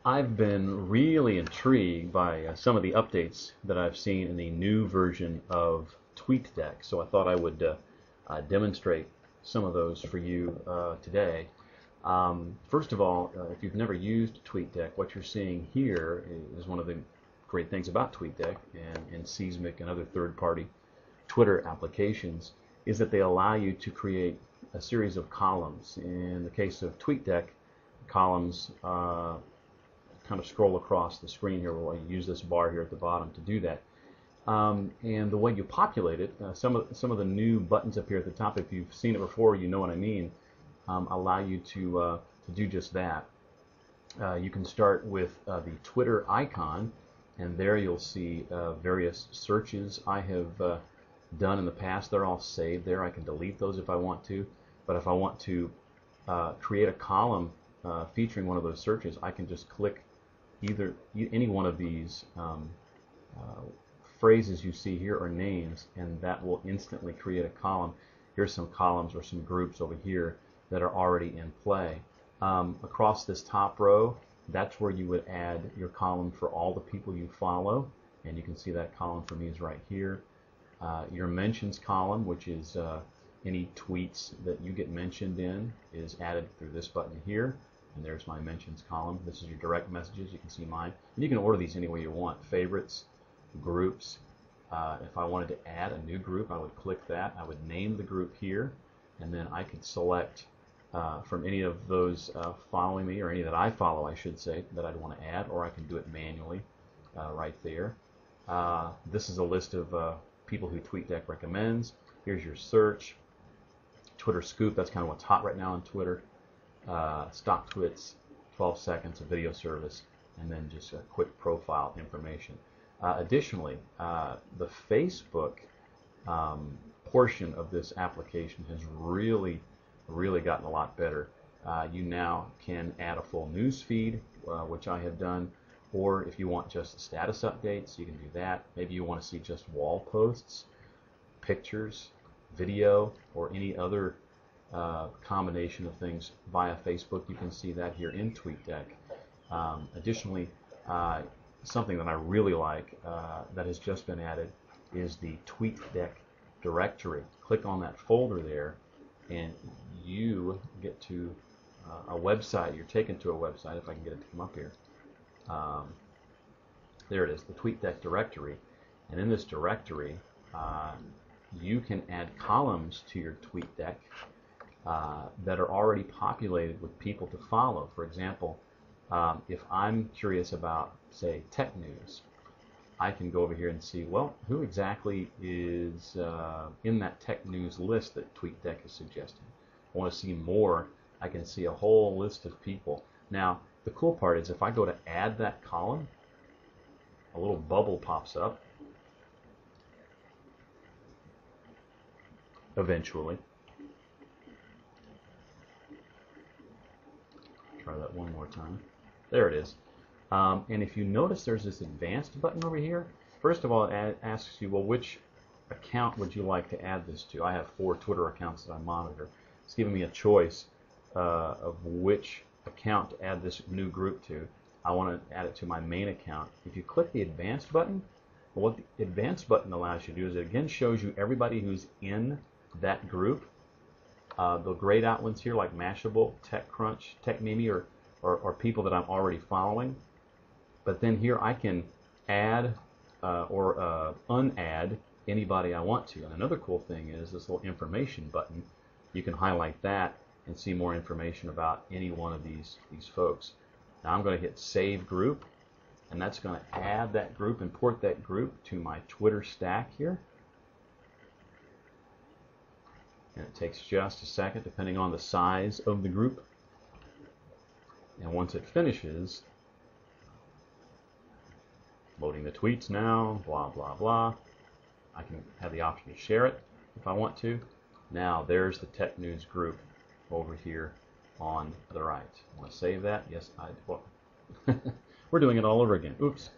I've been really intrigued by some of the updates that I've seen in the new version of TweetDeck, so I thought I would demonstrate some of those for you today. First of all, if you've never used TweetDeck, what you're seeing here is one of the great things about TweetDeck and Seismic and other third-party Twitter applications is that they allow you to create a series of columns. In the case of TweetDeck, columns kind of scroll across the screen here. We'll use this bar here at the bottom to do that. And the way you populate it, some of the new buttons up here at the top, if you've seen it before, you know what I mean, allow you to do just that. You can start with the Twitter icon, and there you'll see various searches I have done in the past. They're all saved there. I can delete those if I want to, but if I want to create a column featuring one of those searches, I can just click any one of these phrases you see here or names, and that will instantly create a column. Here's some columns or some groups over here that are already in play. Across this top row, that's where you would add your column for all the people you follow, and you can see that column for me is right here. Your mentions column, which is any tweets that you get mentioned in, is added through this button here. And there's my mentions column. This is your direct messages. You can see mine. And you can order these any way you want. Favorites, groups. If I wanted to add a new group, I would click that. I would name the group here, and then I could select from any of those following me, or any that I follow, I should say, that I'd want to add, or I can do it manually right there. This is a list of people who TweetDeck recommends. Here's your search. Twitter Scoop, that's kind of what's hot right now on Twitter. Stock twits, 12 seconds of video service, and then just a quick profile information. Additionally, the Facebook portion of this application has really gotten a lot better. You now can add a full news feed, which I have done, or if you want just status updates, you can do that. Maybe you want to see just wall posts, pictures, video, or any other combination of things via Facebook. You can see that here in TweetDeck. Additionally, something that I really like that has just been added is the TweetDeck directory. Click on that folder there, and you get to a website. You're taken to a website, if I can get it to come up here. There it is, the TweetDeck directory. And in this directory, you can add columns to your TweetDeck that are already populated with people to follow. For example, if I'm curious about, say, tech news, I can go over here and see, well, who exactly is in that tech news list that TweetDeck is suggesting. I want to see more. I can see a whole list of people. Now, the cool part is if I go to add that column, a little bubble pops up eventually. Try that one more time. There it is. And if you notice, there's this advanced button over here. First of all, it asks you, well, which account would you like to add this to? I have 4 Twitter accounts that I monitor. It's giving me a choice of which account to add this new group to. I want to add it to my main account. If you click the advanced button, well, what the advanced button allows you to do is it again shows you everybody who's in that group. The grayed out ones here, like Mashable, TechCrunch, TechMimi, or people that I'm already following. But then here I can add or unadd anybody I want to. And another cool thing is this little information button. You can highlight that and see more information about any one of these folks. Now I'm going to hit Save Group, and that's going to add that group, import that group to my Twitter stack here. And it takes just a second depending on the size of the group. And once it finishes, loading the tweets now, blah, blah, blah. I can have the option to share it if I want to. Now there's the tech news group over here on the right. I want to save that. Yes, well, we're doing it all over again. Oops.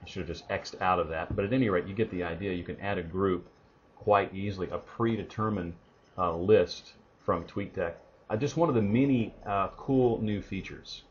I should have just X'd out of that. But at any rate, you get the idea. You can add a group quite easily, a predetermined list from TweetDeck. Just one of the many cool new features.